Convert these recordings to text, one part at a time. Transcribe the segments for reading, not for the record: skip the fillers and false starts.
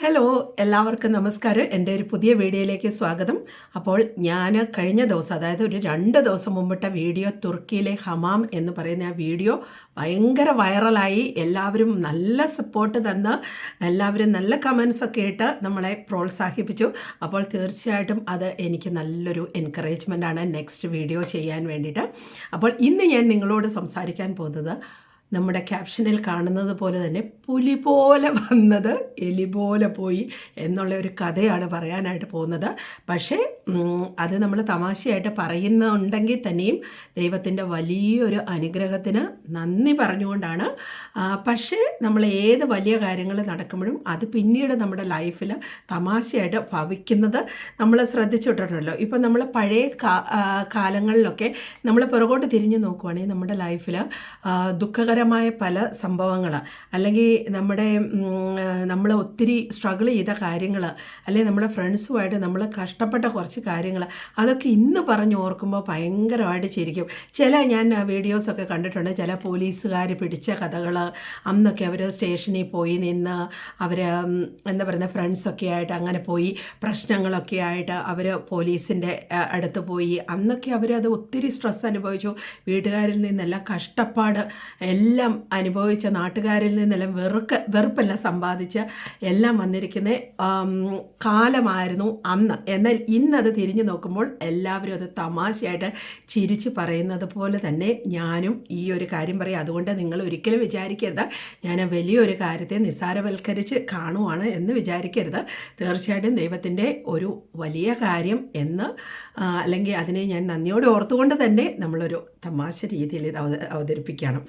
Hello, എല്ലാവർക്കും നമസ്കാരം. എൻ്റെ ഒരു പുതിയ വീഡിയോയിലേക്ക് സ്വാഗതം. അപ്പോൾ ഞാൻ കഴിഞ്ഞ ദിവസം, അതായത് ഒരു 2 ദിവസം മുമ്പിട്ട വീഡിയോ, തുർക്കിയിലെ ഹമാം എന്ന് പറയുന്ന ആ വീഡിയോ ഭയങ്കര വൈറലായി. എല്ലാവരും നല്ല സപ്പോർട്ട് തന്ന്, എല്ലാവരും നല്ല കമൻസൊക്കെ ഇട്ട് നമ്മളെ പ്രോത്സാഹിപ്പിച്ചു. അപ്പോൾ തീർച്ചയായിട്ടും അത് എനിക്ക് നല്ലൊരു എൻകറേജ്മെൻ്റാണ് നെക്സ്റ്റ് വീഡിയോ ചെയ്യാൻ വേണ്ടിയിട്ട്. അപ്പോൾ ഇന്ന് ഞാൻ നിങ്ങളോട് സംസാരിക്കാൻ പോകുന്നത്, നമ്മുടെ ക്യാപ്ഷനിൽ കാണുന്നത് പോലെ തന്നെ പുലി പോലെ വന്നത് എലി പോലെ പോയി എന്നുള്ള ഒരു കഥയാണ് പറയാനായിട്ട് പോകുന്നത്. പക്ഷേ അത് നമ്മൾ തമാശയായിട്ട് പറയുന്നുണ്ടെങ്കിൽ തന്നെയും ദൈവത്തിൻ്റെ വലിയൊരു അനുഗ്രഹത്തിന് നന്ദി പറഞ്ഞുകൊണ്ടാണ്. പക്ഷേ നമ്മൾ ഏത് വലിയ കാര്യങ്ങൾ നടക്കുമ്പോഴും അത് പിന്നീട് നമ്മുടെ ലൈഫിൽ തമാശയായിട്ട് ഭവിക്കുന്നത് നമ്മൾ ശ്രദ്ധിച്ചിട്ടുണ്ടല്ലോ. ഇപ്പം നമ്മൾ പഴയ കാലങ്ങളിലൊക്കെ നമ്മൾ പുറകോട്ട് തിരിഞ്ഞ് നോക്കുവാണെങ്കിൽ നമ്മുടെ ലൈഫിൽ ദുഃഖകരമായ പല സംഭവങ്ങൾ, അല്ലെങ്കിൽ നമ്മൾ ഒത്തിരി സ്ട്രഗിൾ ചെയ്ത കാര്യങ്ങൾ, അല്ലെങ്കിൽ നമ്മുടെ ഫ്രണ്ട്സുമായിട്ട് നമ്മൾ കഷ്ടപ്പെട്ട കുറച്ച് കാര്യങ്ങൾ, അതൊക്കെ ഇന്ന് പറഞ്ഞ് ഓർക്കുമ്പോൾ ഭയങ്കരമായിട്ട് ചിരിക്കും. ഞാൻ വീഡിയോസൊക്കെ കണ്ടിട്ടുണ്ട്. ചില പോലീസുകാർ പിടിച്ച കഥകൾ, അന്നൊക്കെ അവർ സ്റ്റേഷനിൽ പോയി നിന്ന് അവർ എന്താ പറയുക, ഫ്രണ്ട്സൊക്കെ ആയിട്ട് അങ്ങനെ പോയി പ്രശ്നങ്ങളൊക്കെ ആയിട്ട് അവർ പോലീസിൻ്റെ അടുത്ത് പോയി. അന്നൊക്കെ അവരത് ഒത്തിരി സ്ട്രെസ് അനുഭവിച്ചു. വീട്ടുകാരിൽ നിന്നെല്ലാം കഷ്ടപ്പാട് എല്ലാം അനുഭവിച്ച, നാട്ടുകാരിൽ നിന്നെല്ലാം വെറുപ്പെല്ലാം സമ്പാദിച്ച് എല്ലാം വന്നിരിക്കുന്ന കാലമായിരുന്നു അന്ന്. എന്നാൽ ഇന്നത് തിരിഞ്ഞു നോക്കുമ്പോൾ എല്ലാവരും അത് തമാശയായിട്ട് ചിരിച്ച് പറയുന്നത് പോലെ തന്നെ ഞാനും ഈ ഒരു കാര്യം പറയും. അതുകൊണ്ട് നിങ്ങൾ ഒരിക്കലും വിചാരിക്കരുത് ഞാൻ വലിയൊരു കാര്യത്തെ നിസ്സാരവൽക്കരിച്ച് കാണുവാണ് എന്ന് വിചാരിക്കരുത്. തീർച്ചയായിട്ടും ദൈവത്തിൻ്റെ ഒരു വലിയ കാര്യം എന്ന്, അല്ലെങ്കിൽ അതിനെ ഞാൻ നന്ദിയോടെ ഓർത്തുകൊണ്ട് തന്നെ നമ്മളൊരു തമാശ രീതിയിൽ ഇത് അവതരിപ്പിക്കുകയാണ്.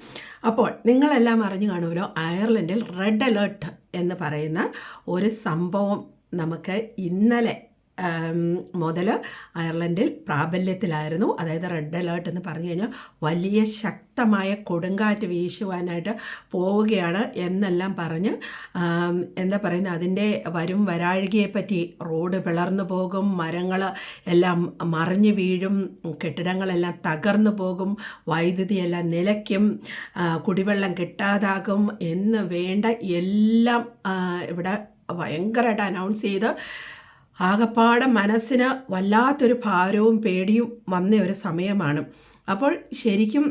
അപ്പോൾ നിങ്ങളെല്ലാം അറിഞ്ഞു കാണുമല്ലോ, അയർലൻഡിൽ റെഡ് അലേർട്ട് എന്ന് പറയുന്ന ഒരു സംഭവം നമുക്ക് ഇന്നലെ മുതൽ അയർലൻഡിൽ പ്രാബല്യത്തിലായിരുന്നു. അതായത് റെഡ് അലേർട്ട് എന്ന് പറഞ്ഞു കഴിഞ്ഞാൽ വലിയ ശക്തമായ കൊടുങ്കാറ്റ് വീശുവാനായിട്ട് പോവുകയാണ് എന്നെല്ലാം പറഞ്ഞ് എന്താ പറയുന്നത്, അതിൻ്റെ വരാഴികയെപ്പറ്റി, റോഡ് പിളർന്നു പോകും, മരങ്ങൾ എല്ലാം മറിഞ്ഞു വീഴും, കെട്ടിടങ്ങളെല്ലാം തകർന്നു പോകും, വൈദ്യുതിയെല്ലാം നിലയ്ക്കും, കുടിവെള്ളം കിട്ടാതാകും എന്ന് വേണ്ട എല്ലാം ഇവിടെ ഭയങ്കരമായിട്ട് അനൗൺസ് ചെയ്ത് ആകപ്പാടെ മനസ്സിന് വല്ലാത്തൊരു ഭാരവും പേടിയും വന്ന ഒരു സമയമാണ്. അപ്പോൾ ശരിക്കും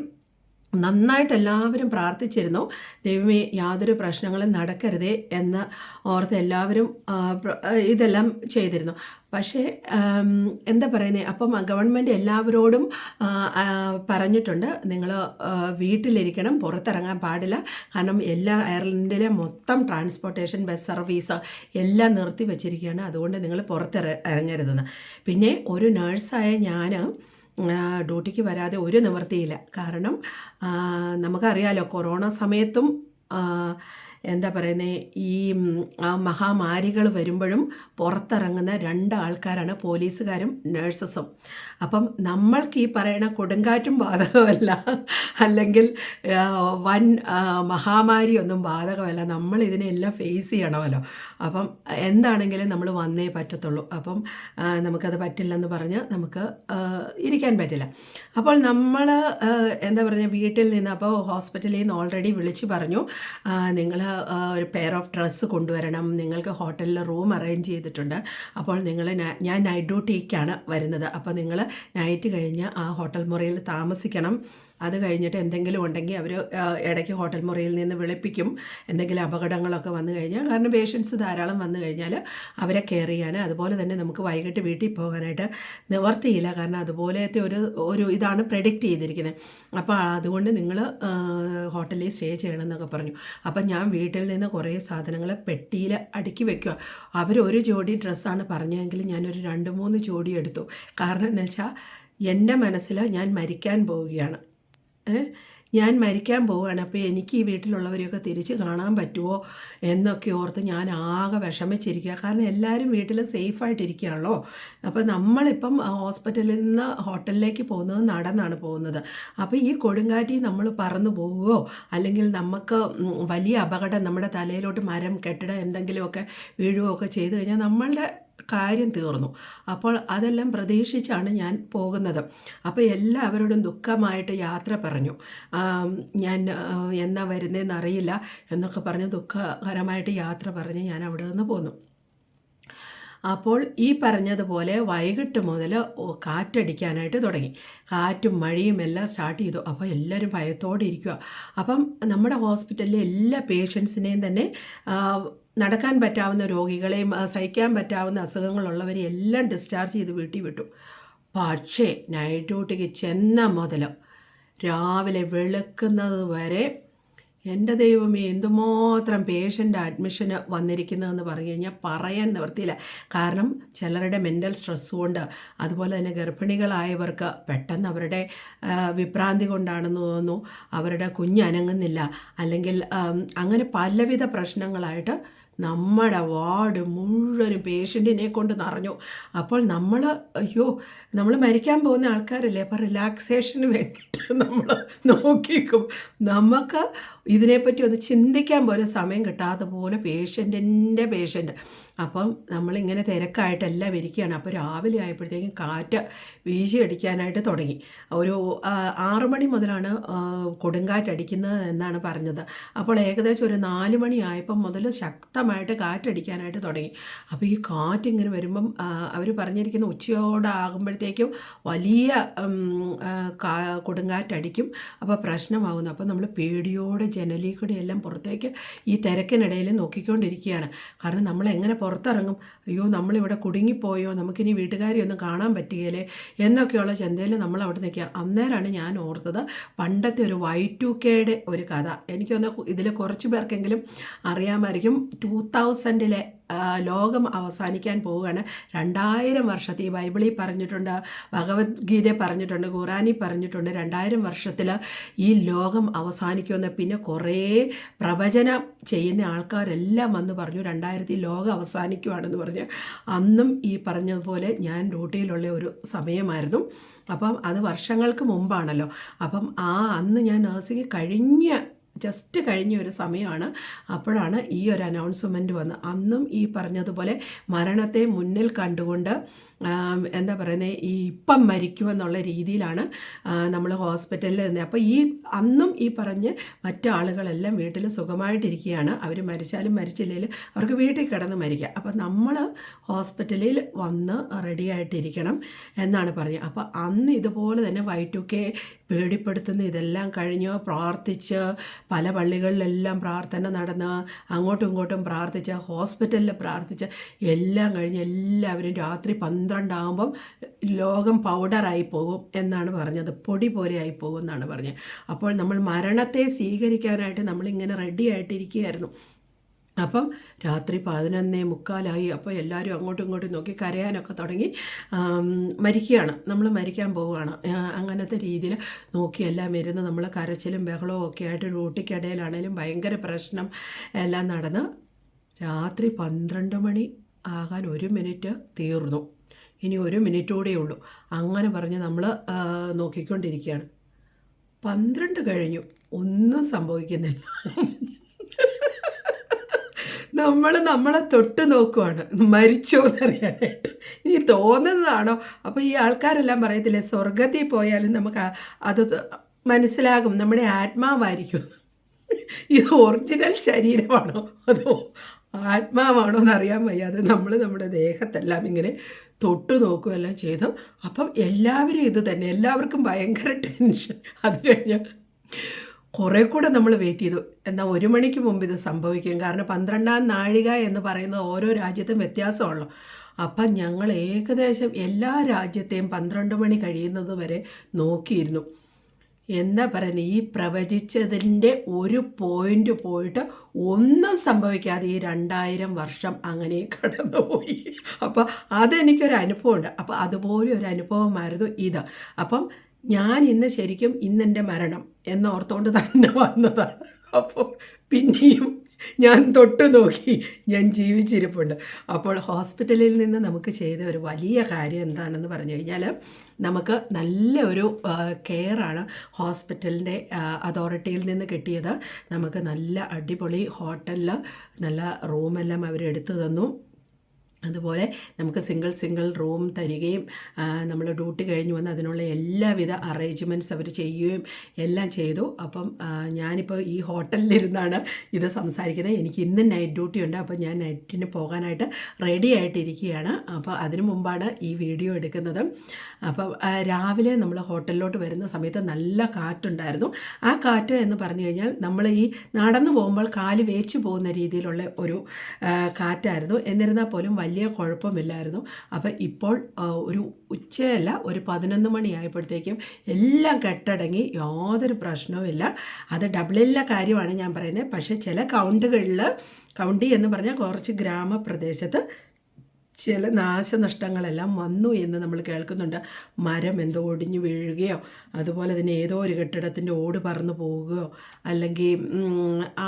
നന്നായിട്ട് എല്ലാവരും പ്രാർത്ഥിച്ചിരുന്നു, ദൈവമേ യാതൊരു പ്രശ്നങ്ങളും നടക്കരുതേ എന്ന് ഓർത്ത് എല്ലാവരും ഇതെല്ലാം ചെയ്തിരുന്നു. പക്ഷേ എന്താ പറയുന്നത്, അപ്പം ഗവൺമെൻറ് എല്ലാവരോടും പറഞ്ഞിട്ടുണ്ട്, നിങ്ങൾ വീട്ടിലിരിക്കണം, പുറത്തിറങ്ങാൻ പാടില്ല. കാരണം അയർലൻഡിലെ മൊത്തം ട്രാൻസ്പോർട്ടേഷൻ, ബസ് സർവീസ് എല്ലാം നിർത്തി വച്ചിരിക്കുകയാണ്. അതുകൊണ്ട് നിങ്ങൾ പുറത്തിറങ്ങരുതെന്ന്. പിന്നെ ഒരു നേഴ്സായ ഞാൻ ഡ്യൂട്ടിക്ക് വരാതെ ഒരു നിവൃത്തിയില്ല. കാരണം നമുക്കറിയാലോ, കൊറോണ സമയത്തും എന്താ പറയുന്നത്, ഈ മഹാമാരികൾ വരുമ്പോഴും പുറത്തിറങ്ങുന്ന 2 ആൾക്കാരാണ് പോലീസുകാരും നഴ്സസും. അപ്പം നമ്മൾക്ക് ഈ പറയുന്ന കൊടുങ്കാറ്റും ബാധകമല്ല, അല്ലെങ്കിൽ വൻ മഹാമാരിയൊന്നും ബാധകമല്ല. നമ്മൾ ഇതിനെല്ലാം ഫേസ് ചെയ്യണമല്ലോ. അപ്പം എന്താണെങ്കിലും നമ്മൾ വന്നേ പറ്റത്തുള്ളൂ. അപ്പം നമുക്കത് പറ്റില്ലെന്ന് പറഞ്ഞ് നമുക്ക് ഇരിക്കാൻ പറ്റില്ല. അപ്പോൾ നമ്മൾ എന്താ പറയുക, വീട്ടിൽ നിന്ന്, അപ്പോൾ ഹോസ്പിറ്റലിൽ നിന്ന് ഓൾറെഡി വിളിച്ചു പറഞ്ഞു, നിങ്ങൾ ഒരു പെയർ ഓഫ് ഡ്രസ്സ് കൊണ്ടുവരണം, നിങ്ങൾക്ക് ഹോട്ടലിൽ റൂം അറേഞ്ച് ചെയ്തിട്ടുണ്ട്. അപ്പോൾ ഞാൻ നൈറ്റ് ഡ്യൂട്ടിക്കാണ് വരുന്നത്. അപ്പോൾ നിങ്ങൾ നൈറ്റ് കഴിഞ്ഞ് ആ ഹോട്ടൽ മുറിയിൽ താമസിക്കണം. അത് കഴിഞ്ഞിട്ട് എന്തെങ്കിലും ഉണ്ടെങ്കിൽ അവർ ഇടയ്ക്ക് ഹോട്ടൽ മുറിയിൽ നിന്ന് വിളിപ്പിക്കും, എന്തെങ്കിലും അപകടങ്ങളൊക്കെ വന്നു കഴിഞ്ഞാൽ. കാരണം പേഷ്യൻസ് ധാരാളം വന്നു കഴിഞ്ഞാൽ അവരെ കെയർ ചെയ്യാൻ. അതുപോലെ തന്നെ നമുക്ക് വൈകിട്ട് വീട്ടിൽ പോകാനായിട്ട് നിവർത്തിയില്ല, കാരണം അതുപോലത്തെ ഒരു ഇതാണ് പ്രെഡിക്റ്റ് ചെയ്തിരിക്കുന്നത്. അപ്പോൾ അതുകൊണ്ട് നിങ്ങൾ ഹോട്ടലിൽ സ്റ്റേ ചെയ്യണമെന്നൊക്കെ പറഞ്ഞു. അപ്പം ഞാൻ വീട്ടിൽ നിന്ന് കുറേ സാധനങ്ങൾ പെട്ടിയിൽ അടുക്കി വയ്ക്കുക. ഒരു ജോഡി ഡ്രസ്സാണ് പറഞ്ഞതെങ്കിൽ ഞാനൊരു 2-3 ജോഡി എടുത്തു. കാരണം എന്ന് വെച്ചാൽ എൻ്റെ മനസ്സിൽ ഞാൻ മരിക്കാൻ പോവുകയാണ്. ഞാൻ മരിക്കാൻ പോവുകയാണ്. അപ്പോൾ എനിക്ക് ഈ വീട്ടിലുള്ളവരെയൊക്കെ തിരിച്ച് കാണാൻ പറ്റുമോ എന്നൊക്കെ ഓർത്ത് ഞാൻ ആകെ വിഷമിച്ചിരിക്കുക. കാരണം എല്ലാവരും വീട്ടിൽ സേഫായിട്ടിരിക്കുകയാണല്ലോ. അപ്പോൾ നമ്മളിപ്പം ഹോസ്പിറ്റലിൽ നിന്ന് ഹോട്ടലിലേക്ക് പോകുന്നത് നടന്നാണ് പോകുന്നത്. അപ്പോൾ ഈ കൊടുങ്കാറ്റിൽ നമ്മൾ പറന്നു പോവുകയോ, അല്ലെങ്കിൽ നമുക്ക് വലിയ അപകടം, നമ്മുടെ തലയിലോട്ട് മരം, കെട്ടിടം എന്തെങ്കിലുമൊക്കെ വീഴുകയോ ഒക്കെ ചെയ്തു കഴിഞ്ഞാൽ നമ്മളുടെ കാര്യം തീർന്നു. അപ്പോൾ അതെല്ലാം പ്രതീക്ഷിച്ചാണ് ഞാൻ പോകുന്നത്. അപ്പോൾ എല്ലാവരോടും ദുഃഖമായിട്ട് യാത്ര പറഞ്ഞു. ഞാൻ എന്നാ വരുന്നതെന്ന് അറിയില്ല എന്നൊക്കെ പറഞ്ഞ് ദുഃഖകരമായിട്ട് യാത്ര പറഞ്ഞ് ഞാൻ അവിടെ നിന്ന് പോന്നു. അപ്പോൾ ഈ പറഞ്ഞതുപോലെ വൈകിട്ട് മുതൽ കാറ്റടിക്കാനായിട്ട് തുടങ്ങി. കാറ്റും മഴയും എല്ലാം സ്റ്റാർട്ട് ചെയ്തു. അപ്പോൾ എല്ലാവരും ഭയത്തോടെ ഇരിക്കുക. അപ്പം നമ്മുടെ ഹോസ്പിറ്റലിലെ എല്ലാ പേഷ്യൻസിനെയും തന്നെ നടക്കാൻ പറ്റാവുന്ന രോഗികളെയും സഹിക്കാൻ പറ്റാവുന്ന അസുഖങ്ങളുള്ളവരെയും എല്ലാം ഡിസ്ചാർജ് ചെയ്ത് വീട്ടിൽ വിട്ടു. പക്ഷേ നൈറ്റ് ഡ്യൂട്ടിക്ക് ചെന്ന മുതൽ രാവിലെ വെളുക്കുന്നത് വരെ എൻ്റെ ദൈവമേ എന്തുമാത്രം പേഷ്യൻ്റ് അഡ്മിഷന് വന്നിരിക്കുന്നതെന്ന് പറഞ്ഞു കഴിഞ്ഞാൽ പറയാൻ നിവർത്തിയില്ല. കാരണം ചിലരുടെ മെൻ്റൽ സ്ട്രെസ് കൊണ്ട്, അതുപോലെ തന്നെ ഗർഭിണികളായവർക്ക് പെട്ടെന്ന് അവരുടെ വിഭ്രാന്തി കൊണ്ടാണെന്ന് തോന്നുന്നു, അവരുടെ കുഞ്ഞനങ്ങുന്നില്ല, അല്ലെങ്കിൽ അങ്ങനെ പലവിധ പ്രശ്നങ്ങളായിട്ട് നമ്മുടെ വാർഡ് മുഴുവനും പേഷ്യൻറ്റിനെ കൊണ്ട് നിറഞ്ഞു. അപ്പോൾ നമ്മൾ മരിക്കാൻ പോകുന്ന ആൾക്കാരല്ലേ, അപ്പോൾ റിലാക്സേഷന് വേണ്ടിയിട്ട് നമ്മൾ നോക്കിക്കും. നമുക്ക് ഇതിനെപ്പറ്റി ഒന്ന് ചിന്തിക്കാൻ പോലും സമയം കിട്ടാത്ത പോലെ പേഷ്യൻ്റ്. അപ്പം നമ്മളിങ്ങനെ തിരക്കായിട്ടെല്ലാം ഇരിക്കുകയാണ്. അപ്പോൾ രാവിലെ ആയപ്പോഴത്തേക്കും കാറ്റ് വീശിയടിക്കാനായിട്ട് തുടങ്ങി. ഒരു 6 മണി മുതലാണ് കൊടുങ്കാറ്റടിക്കുന്നത് എന്നാണ് പറഞ്ഞത്. അപ്പോൾ ഏകദേശം ഒരു 4 മണി ആയപ്പം മുതൽ ശക്തമായിട്ട് കാറ്റടിക്കാനായിട്ട് തുടങ്ങി. അപ്പോൾ ഈ കാറ്റിങ്ങനെ വരുമ്പം അവർ പറഞ്ഞിരിക്കുന്ന ഉച്ചയോടാകുമ്പോഴത്തേക്കും വലിയ കൊടുങ്കാറ്റടിക്കും, അപ്പോൾ പ്രശ്നമാകുന്നു. അപ്പോൾ നമ്മൾ പേടിയോടെ ജനലിൽ കൂടെ എല്ലാം പുറത്തേക്ക് ഈ തിരക്കിനിടയിൽ നോക്കിക്കൊണ്ടിരിക്കുകയാണ്. കാരണം നമ്മൾ എങ്ങനെ പുറത്തിറങ്ങും, അയ്യോ നമ്മളിവിടെ കുടുങ്ങിപ്പോയോ, നമുക്കിനി വീട്ടുകാരെ ഒന്നും കാണാൻ പറ്റുകയില്ലേ എന്നൊക്കെയുള്ള ചിന്തയിൽ നമ്മൾ അവിടെ നിൽക്കുക. അന്നേരമാണ് ഞാൻ ഓർത്തത് പണ്ടത്തെ ഒരു Y2Kയുടെ ഒരു കഥ. എനിക്കൊന്ന് ഇതിൽ കുറച്ച് പേർക്കെങ്കിലും അറിയാമായിരിക്കും. 2000-ലെ ലോകം അവസാനിക്കാൻ പോവുകയാണ്. 2000 വർഷത്തെ ഈ ബൈബിളിൽ പറഞ്ഞിട്ടുണ്ട്, ഭഗവത്ഗീത പറഞ്ഞിട്ടുണ്ട്, ഖുറാനിൽ പറഞ്ഞിട്ടുണ്ട് 2000 വർഷത്തിൽ ഈ ലോകം അവസാനിക്കുമെന്ന്. പിന്നെ കുറേ പ്രവചനം ചെയ്യുന്ന ആൾക്കാരെല്ലാം വന്ന് പറഞ്ഞു 2000 ലോകം അവസാനിക്കുവാണെന്ന് പറഞ്ഞ്. അന്നും ഈ പറഞ്ഞതുപോലെ ഞാൻ ഡ്യൂട്ടിയിലുള്ള ഒരു സമയമായിരുന്നു. അപ്പം അത് വർഷങ്ങൾക്ക് മുമ്പാണല്ലോ. അപ്പം അന്ന് ഞാൻ നഴ്സിംഗ് ജസ്റ്റ് കഴിഞ്ഞ ഒരു സമയമാണ്. അപ്പോഴാണ് ഈ ഒരു അനൗൺസ്മെൻറ്റ് വന്ന്. അന്നും ഈ പറഞ്ഞതുപോലെ മരണത്തെ മുന്നിൽ കണ്ടുകൊണ്ട് എന്താ പറയുന്നത്, ഈ ഇപ്പം മരിക്കുമെന്നുള്ള രീതിയിലാണ് നമ്മൾ ഹോസ്പിറ്റലിൽ നിന്ന്. അപ്പോൾ അന്നും ഈ പറഞ്ഞ് മറ്റാളുകളെല്ലാം വീട്ടിൽ സുഖമായിട്ടിരിക്കുകയാണ്. അവർ മരിച്ചാലും മരിച്ചില്ലെങ്കിലും അവർക്ക് വീട്ടിൽ കിടന്ന് മരിക്കുക. അപ്പോൾ നമ്മൾ ഹോസ്പിറ്റലിൽ വന്ന് റെഡിയായിട്ടിരിക്കണം എന്നാണ് പറഞ്ഞത്. അപ്പോൾ അന്ന് ഇതുപോലെ തന്നെ Y2K പേടിപ്പെടുത്തുന്ന ഇതെല്ലാം കഴിഞ്ഞ് പ്രാർത്ഥിച്ച് പല പള്ളികളിലെല്ലാം പ്രാർത്ഥന നടന്ന് അങ്ങോട്ടും ഇങ്ങോട്ടും പ്രാർത്ഥിച്ച് ഹോസ്പിറ്റലിൽ പ്രാർത്ഥിച്ച് എല്ലാം കഴിഞ്ഞ് എല്ലാവരും രാത്രി 12 ആകുമ്പം ലോകം പൗഡറായി പോകും എന്നാണ് പറഞ്ഞത്, പൊടി പോലെ ആയി പോകും എന്നാണ് പറഞ്ഞത്. അപ്പോൾ നമ്മൾ മരണത്തെ സ്വീകരിക്കാനായിട്ട് നമ്മളിങ്ങനെ റെഡി ആയിട്ടിരിക്കുകയായിരുന്നു. അപ്പം രാത്രി 11:45 അപ്പോൾ എല്ലാവരും അങ്ങോട്ടും ഇങ്ങോട്ടും നോക്കി കരയാനൊക്കെ തുടങ്ങി. മരിക്കുകയാണ്, നമ്മൾ മരിക്കാൻ പോവുകയാണ്, അങ്ങനത്തെ രീതിയിൽ നോക്കി എല്ലാം ഇരുന്ന് നമ്മൾ കരച്ചിലും ബഹളവും ഒക്കെ ആയിട്ട് ഡ്യൂട്ടിക്കിടയിലാണേലും ഭയങ്കര പ്രശ്നം എല്ലാം നടന്ന് രാത്രി 12 മണി ആകാൻ 1 മിനിറ്റ് തീർന്നു. ഇനി 1 മിനിറ്റ് കൂടെ ഉള്ളൂ. അങ്ങനെ പറഞ്ഞ് നമ്മൾ നോക്കിക്കൊണ്ടിരിക്കുകയാണ്. 12 കഴിഞ്ഞു, ഒന്നും സംഭവിക്കുന്നില്ല. നമ്മളെ തൊട്ട് നോക്കുവാണ് മരിച്ചോ എന്നറിയാനായിട്ട്. ഇനി തോന്നുന്നതാണോ? അപ്പോൾ ഈ ആൾക്കാരെല്ലാം പറയത്തില്ലേ, സ്വർഗത്തിൽ പോയാലും നമുക്ക് അത് മനസ്സിലാകും നമ്മുടെ ആത്മാവായിരിക്കും. ഇത് ഒറിജിനൽ ശരീരമാണോ അതോ ആത്മാവാണോ എന്നറിയാൻ വയ്യാതെ നമ്മൾ നമ്മുടെ ദേഹത്തെല്ലാം ഇങ്ങനെ തൊട്ട് നോക്കുകയെല്ലാം ചെയ്തു. അപ്പം എല്ലാവരും ഇത് തന്നെ, എല്ലാവർക്കും ഭയങ്കര ടെൻഷൻ. അത് കഴിഞ്ഞ് കുറേ കൂടെ നമ്മൾ വെയിറ്റ് ചെയ്തു. എന്നാൽ 1 മണിക്ക് മുമ്പ് ഇത് സംഭവിക്കും. കാരണം 12-ാം നാഴിക എന്ന് പറയുന്നത് ഓരോ രാജ്യത്തും വ്യത്യാസമുള്ളൂ. അപ്പം ഞങ്ങൾ ഏകദേശം എല്ലാ രാജ്യത്തെയും 12 മണി കഴിയുന്നത് വരെ നോക്കിയിരുന്നു. എന്താ പറയുന്നത്, ഈ പ്രവചിച്ചതിൻ്റെ ഒരു പോയിൻ്റ് പോയിട്ട് ഒന്നും സംഭവിക്കാതെ ഈ 2000 വർഷം അങ്ങനെ കടന്നുപോയി. അപ്പോൾ അതെനിക്കൊരു അനുഭവമുണ്ട്. അപ്പോൾ അതുപോലെ ഒരു അനുഭവമായിരുന്നു ഇത്. അപ്പം ഞാൻ ഇന്ന് ശരിക്കും ഇന്നെൻ്റെ മരണം എന്നോർത്തുകൊണ്ട് തന്നെ വന്നതാണ്. അപ്പോൾ പിന്നെയും ഞാൻ തൊട്ട് നോക്കി, ഞാൻ ജീവിച്ചിരിപ്പുണ്ട്. അപ്പോൾ ഹോസ്പിറ്റലിൽ നിന്ന് നമുക്ക് ചെയ്ത ഒരു വലിയ കാര്യം എന്താണെന്ന് പറഞ്ഞു കഴിഞ്ഞാൽ, നമുക്ക് നല്ല ഒരു കെയറാണ് ഹോസ്പിറ്റലിൻ്റെ അതോറിറ്റിയിൽ നിന്ന് കിട്ടിയത്. നമുക്ക് നല്ല അടിപൊളി ഹോട്ടലിൽ നല്ല റൂമെല്ലാം അവരെടുത്തു തന്നു. അതുപോലെ നമുക്ക് സിംഗിൾ റൂം തരികയും നമ്മൾ ഡ്യൂട്ടി കഴിഞ്ഞ് വന്ന് അതിനുള്ള എല്ലാവിധ അറേഞ്ച്മെൻറ്റ്സ് അവർ ചെയ്യുകയും എല്ലാം ചെയ്തു. അപ്പം ഞാനിപ്പോൾ ഈ ഹോട്ടലിലിരുന്നാണ് ഇത് സംസാരിക്കുന്നത്. എനിക്ക് ഇന്ന് നൈറ്റ് ഡ്യൂട്ടി ഉണ്ട്. അപ്പോൾ ഞാൻ നൈറ്റിന് പോകാനായിട്ട് റെഡി ആയിട്ടിരിക്കുകയാണ്. അപ്പോൾ അതിനു മുമ്പാണ് ഈ വീഡിയോ എടുക്കുന്നത്. അപ്പം രാവിലെ നമ്മൾ ഹോട്ടലിലോട്ട് വരുന്ന സമയത്ത് നല്ല കാറ്റുണ്ടായിരുന്നു. ആ കാറ്റ് എന്ന് പറഞ്ഞു കഴിഞ്ഞാൽ നമ്മൾ ഈ നടന്നു പോകുമ്പോൾ കാല് വേച്ച് പോകുന്ന രീതിയിലുള്ള ഒരു കാറ്റായിരുന്നു. എന്നിരുന്നാൽ പോലും വലിയ കുഴപ്പമില്ലായിരുന്നു. അപ്പം ഇപ്പോൾ ഒരു ഉച്ചയല്ല, ഒരു 11 മണിയായപ്പോഴത്തേക്കും എല്ലാം കെട്ടടങ്ങി, യാതൊരു പ്രശ്നവുമില്ല. അത് ഡബിളിലെ കാര്യമാണ് ഞാൻ പറയുന്നത്. പക്ഷേ ചില കൗണ്ടി എന്ന് പറഞ്ഞാൽ കുറച്ച് ഗ്രാമപ്രദേശത്ത് ചില നാശനഷ്ടങ്ങളെല്ലാം വന്നു എന്ന് നമ്മൾ കേൾക്കുന്നുണ്ട്. മരം എന്തോ ഒടിഞ്ഞു വീഴുകയോ, അതുപോലെ തന്നെ ഏതോ ഒരു കെട്ടിടത്തിൻ്റെ ഓട് പറന്നു പോവുകയോ, അല്ലെങ്കിൽ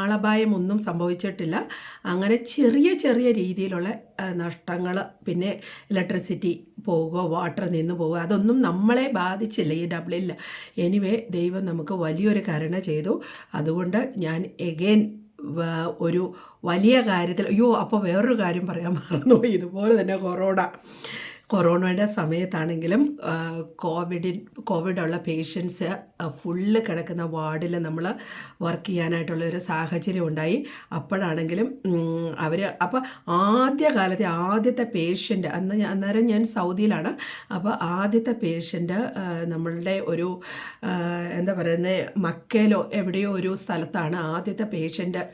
ആളപായം ഒന്നും സംഭവിച്ചിട്ടില്ല. അങ്ങനെ ചെറിയ രീതിയിലുള്ള നഷ്ടങ്ങൾ, പിന്നെ ഇലക്ട്രിസിറ്റി പോവുകയോ വാട്ടർ നിന്ന് പോവുക, അതൊന്നും നമ്മളെ ബാധിച്ചില്ല ഈ ഡബ്ലിൽ. എനിവേ ദൈവം നമുക്ക് വലിയൊരു കരുണ ചെയ്തു. അതുകൊണ്ട് ഞാൻ എഗെയിൻ ഒരു വലിയ കാര്യത്തിൽ അപ്പോൾ വേറൊരു കാര്യം പറയാൻ മറന്നുപോയി. ഇതുപോലെ തന്നെ കൊറോണയുടെ സമയത്താണെങ്കിലും കോവിഡുള്ള പേഷ്യൻസ് ഫുള്ള് കിടക്കുന്ന വാർഡിൽ നമ്മൾ വർക്ക് ചെയ്യാനായിട്ടുള്ളൊരു സാഹചര്യം ഉണ്ടായി. അപ്പോഴാണെങ്കിലും അപ്പോൾ ആദ്യത്തെ പേഷ്യൻ്റ് അന്നേരം ഞാൻ സൗദിയിലാണ്. അപ്പോൾ ആദ്യത്തെ പേഷ്യൻ്റ് നമ്മളുടെ ഒരു എന്താ പറയുന്നത്, മക്കയിലോ എവിടെയോ ഒരു സ്ഥലത്താണ് ആദ്യത്തെ പേഷ്യൻ്റ്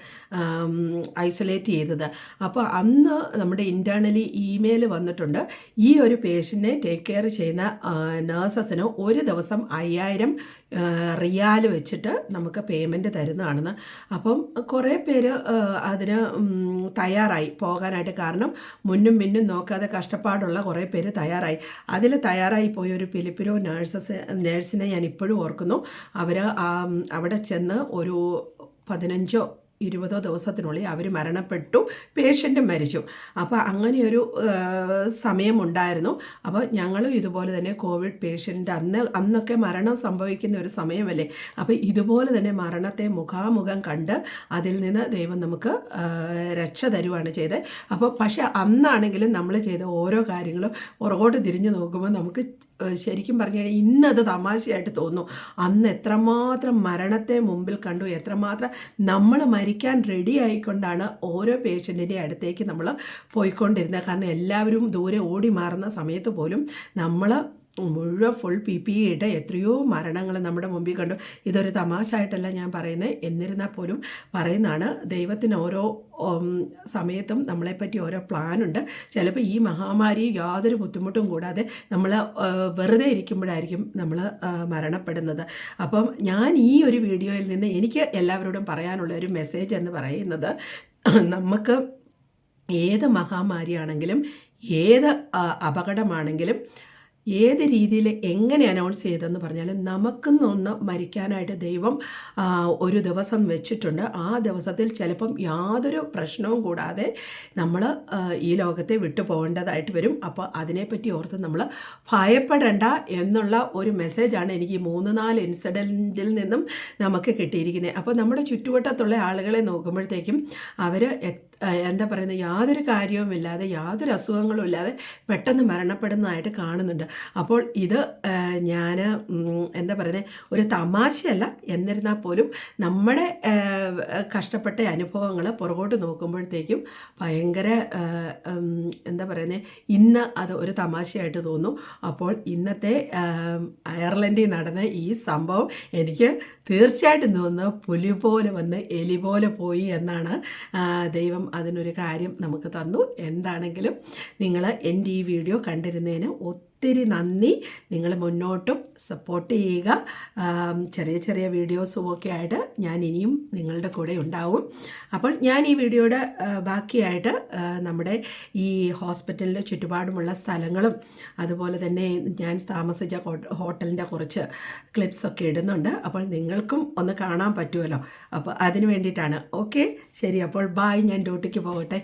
ഐസൊലേറ്റ് ചെയ്തത്. അപ്പോൾ അന്ന് നമ്മുടെ ഇൻറ്റേർണലി ഇമെയിൽ വന്നിട്ടുണ്ട്, ഈ ഒരു പേഷ്യൻറ്റിനെ ടേക്ക് കെയർ ചെയ്യുന്ന നേഴ്സസിന് ഒരു ദിവസം 5000 റിയാൽ വെച്ചിട്ട് നമുക്ക് പേയ്മെൻറ്റ് തരുന്നതാണെന്ന്. അപ്പം കുറേ പേര് അതിന് തയ്യാറായി പോകാനായിട്ട്. കാരണം മുന്നും പിന്നും നോക്കാതെ കഷ്ടപ്പാടുള്ള കുറേ പേര് തയ്യാറായി. അതിൽ തയ്യാറായി പോയ ഒരു ഫിലിപ്പിനോ നേഴ്സിനെ ഞാൻ ഇപ്പോഴും ഓർക്കുന്നു. അവർ അവിടെ ചെന്ന് ഒരു 15-20 ദിവസത്തിനുള്ളിൽ അവർ മരണപ്പെട്ടു, പേഷ്യൻ്റ് മരിച്ചു. അപ്പോൾ അങ്ങനെയൊരു സമയമുണ്ടായിരുന്നു. അപ്പോൾ ഞങ്ങളും ഇതുപോലെ തന്നെ കോവിഡ് പേഷ്യൻ്റ് അന്നൊക്കെ മരണം സംഭവിക്കുന്ന ഒരു സമയമല്ലേ. അപ്പോൾ ഇതുപോലെ തന്നെ മരണത്തെ മുഖാമുഖം കണ്ട് അതിൽ നിന്ന് ദൈവം നമുക്ക് രക്ഷ തരുവാണ് ചെയ്തത്. അപ്പോൾ പക്ഷേ അന്നാണെങ്കിലും നമ്മൾ ചെയ്ത ഓരോ കാര്യങ്ങളും പുറകോട്ട് തിരിഞ്ഞു നോക്കുമ്പോൾ നമുക്ക് ശരിക്കും പറഞ്ഞു കഴിഞ്ഞാൽ ഇന്നത് തമാശയായിട്ട് തോന്നുന്നു. അന്ന് എത്രമാത്രം മരണത്തെ മുമ്പിൽ കണ്ടു, എത്രമാത്രം നമ്മൾ മരിക്കാൻ റെഡി ആയിക്കൊണ്ടാണ് ഓരോ പേഷ്യൻറ്റിൻ്റെ അടുത്തേക്ക് നമ്മൾ പോയിക്കൊണ്ടിരുന്നത്. കാരണം എല്ലാവരും ദൂരെ ഓടി മാറുന്ന സമയത്ത് പോലും നമ്മൾ മുഴുവൻ ഫുൾ PPE ഇട്ട് എത്രയോ മരണങ്ങൾ നമ്മുടെ മുമ്പിൽ കണ്ടു. ഇതൊരു തമാശയായിട്ടല്ല ഞാൻ പറയുന്നത്, എന്നിരുന്നാൽ പോലും പറയുന്നതാണ്. ദൈവത്തിന് ഓരോ സമയത്തും നമ്മളെപ്പറ്റി ഓരോ പ്ലാനുണ്ട്. ചിലപ്പോൾ ഈ മഹാമാരി യാതൊരു ബുദ്ധിമുട്ടും കൂടാതെ നമ്മൾ വെറുതെ ഇരിക്കുമ്പോഴായിരിക്കും നമ്മൾ മരണപ്പെടുന്നത്. അപ്പം ഞാൻ ഈ ഒരു വീഡിയോയിൽ നിന്ന് എനിക്ക് എല്ലാവരോടും പറയാനുള്ള ഒരു മെസ്സേജ് എന്ന് പറയുന്നത്, നമുക്ക് ഏത് മഹാമാരിയാണെങ്കിലും ഏത് അപകടമാണെങ്കിലും ഏത് രീതിയിൽ എങ്ങനെ അനൗൺസ് ചെയ്തെന്ന് പറഞ്ഞാലും നമുക്കെന്നൊന്ന് മരിക്കാനായിട്ട് ദൈവം ഒരു ദിവസം വെച്ചിട്ടുണ്ട്. ആ ദിവസത്തിൽ ചിലപ്പം യാതൊരു പ്രശ്നവും കൂടാതെ നമ്മൾ ഈ ലോകത്തെ വിട്ടു പോകേണ്ടതായിട്ട് വരും. അപ്പോൾ അതിനെപ്പറ്റി ഓർത്ത് നമ്മൾ ഭയപ്പെടേണ്ട എന്നുള്ള ഒരു മെസ്സേജാണ് എനിക്ക് 3-4 ഇൻസിഡൻറ്റിൽ നിന്നും നമുക്ക് കിട്ടിയിരിക്കുന്നത്. അപ്പോൾ നമ്മുടെ ചുറ്റുവട്ടത്തുള്ള ആളുകളെ നോക്കുമ്പോഴത്തേക്കും അവർ എന്താ പറയുന്നത്, യാതൊരു കാര്യവുമില്ലാതെ യാതൊരു അസുഖങ്ങളും ഇല്ലാതെ പെട്ടെന്ന് മരണപ്പെടുന്നതായിട്ട് കാണുന്നുണ്ട്. അപ്പോൾ ഇത് ഞാൻ എന്താ പറയുന്നത്, ഒരു തമാശയല്ല. എന്നിരുന്നാൽ പോലും നമ്മുടെ കഷ്ടപ്പെട്ട അനുഭവങ്ങൾ പുറകോട്ട് നോക്കുമ്പോഴത്തേക്കും ഭയങ്കര എന്താ പറയുന്നത്, ഇന്ന് അത് ഒരു തമാശയായിട്ട് തോന്നും. അപ്പോൾ ഇന്നത്തെ അയർലൻഡിൽ നടന്ന ഈ സംഭവം എനിക്ക് തീർച്ചയായിട്ടും തോന്നുന്നു പുലി പോലെ വന്ന് എലി പോലെ പോയി എന്നാണ്. ദൈവം അതിനൊരു കാര്യം നമുക്ക് തന്നു. എന്താണെങ്കിലും നിങ്ങൾ എൻ്റെ ഈ വീഡിയോ കണ്ടിരുന്നതിന് ഒത്തിരി നന്ദി. നിങ്ങൾ മുന്നോട്ടും സപ്പോർട്ട് ചെയ്യുക. ചെറിയ വീഡിയോസും ഒക്കെ ആയിട്ട് ഞാൻ ഇനിയും നിങ്ങളുടെ കൂടെ ഉണ്ടാവും. അപ്പോൾ ഞാൻ ഈ വീഡിയോയുടെ ബാക്കിയായിട്ട് നമ്മുടെ ഈ ഹോസ്പിറ്റലിൻ്റെ ചുറ്റുപാടുമുള്ള സ്ഥലങ്ങളും അതുപോലെ തന്നെ ഞാൻ താമസിച്ച ഹോട്ടലിൻ്റെ കുറച്ച് ക്ലിപ്സൊക്കെ ഇടുന്നുണ്ട്. അപ്പോൾ നിങ്ങൾക്കും ഒന്ന് കാണാൻ പറ്റുമല്ലോ. അപ്പോൾ അതിന് വേണ്ടിയിട്ടാണ്. ഓക്കെ, ശരി. അപ്പോൾ ബായ്, ഞാൻ ഡ്യൂട്ടിക്ക് പോകട്ടെ.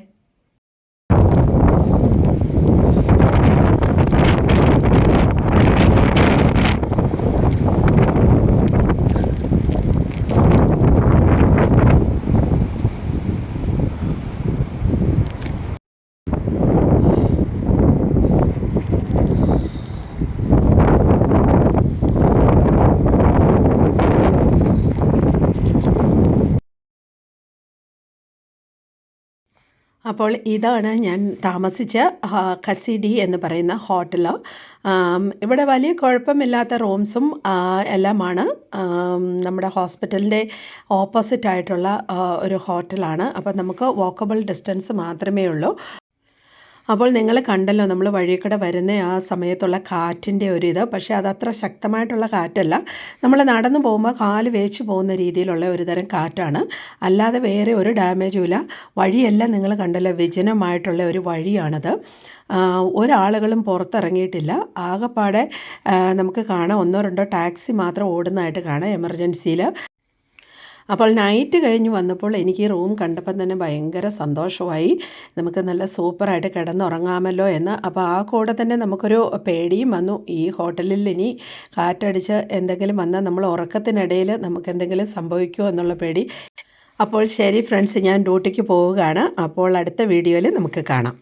അപ്പോൾ ഇതാണ് ഞാൻ താമസിച്ച കസിഡി എന്ന് പറയുന്ന ഹോട്ടൽ. ഇവിടെ വലിയ കുഴപ്പമില്ലാത്ത റൂംസും എല്ലാമാണ്. നമ്മുടെ ഹോസ്പിറ്റലിൻ്റെ ഓപ്പോസിറ്റ് ആയിട്ടുള്ള ഒരു ഹോട്ടലാണ്. അപ്പോൾ നമുക്ക് വാക്കബിൾ ഡിസ്റ്റൻസ് മാത്രമേ ഉള്ളൂ. അപ്പോൾ നിങ്ങൾ കണ്ടല്ലോ നമ്മൾ വഴിയിൽ വരുന്ന ആ സമയത്തുള്ള കാറ്റിൻ്റെ ഒരിത്. പക്ഷേ അതത്ര ശക്തമായിട്ടുള്ള കാറ്റല്ല. നമ്മൾ നടന്നു പോകുമ്പോൾ കാല് വേച്ച് പോകുന്ന രീതിയിലുള്ള ഒരു തരം കാറ്റാണ്. അല്ലാതെ വേറെ ഒരു ഡാമേജും ഇല്ല. വഴിയെല്ലാം നിങ്ങൾ കണ്ടല്ലോ, വിജനമായിട്ടുള്ള ഒരു വഴിയാണത്. ഒരാളുകളും പുറത്തിറങ്ങിയിട്ടില്ല. ആകെപ്പാടെ നമുക്ക് കാണാം 1-2 ടാക്സി മാത്രം ഓടുന്നതായിട്ട് കാണാം എമർജൻസിയിൽ. അപ്പോൾ നൈറ്റ് കഴിഞ്ഞ് വന്നപ്പോൾ എനിക്ക് ഈ റൂം കണ്ടപ്പം തന്നെ ഭയങ്കര സന്തോഷമായി. നമുക്ക് നല്ല സൂപ്പറായിട്ട് കിടന്നുറങ്ങാമല്ലോ എന്ന്. അപ്പോൾ ആ കൂടെ തന്നെ നമുക്കൊരു പേടിയും വന്നു. ഈ ഹോട്ടലിൽ ഇനി കാറ്റടിച്ച് എന്തെങ്കിലും വന്നാൽ നമ്മൾ ഉറക്കത്തിനിടയിൽ നമുക്ക് എന്തെങ്കിലും സംഭവിക്കുമോ എന്നുള്ള പേടി. അപ്പോൾ ശരി ഫ്രണ്ട്സ്, ഞാൻ ഡ്യൂട്ടിക്ക് പോവുകയാണ്. അപ്പോൾ അടുത്ത വീഡിയോയിൽ നമുക്ക് കാണാം.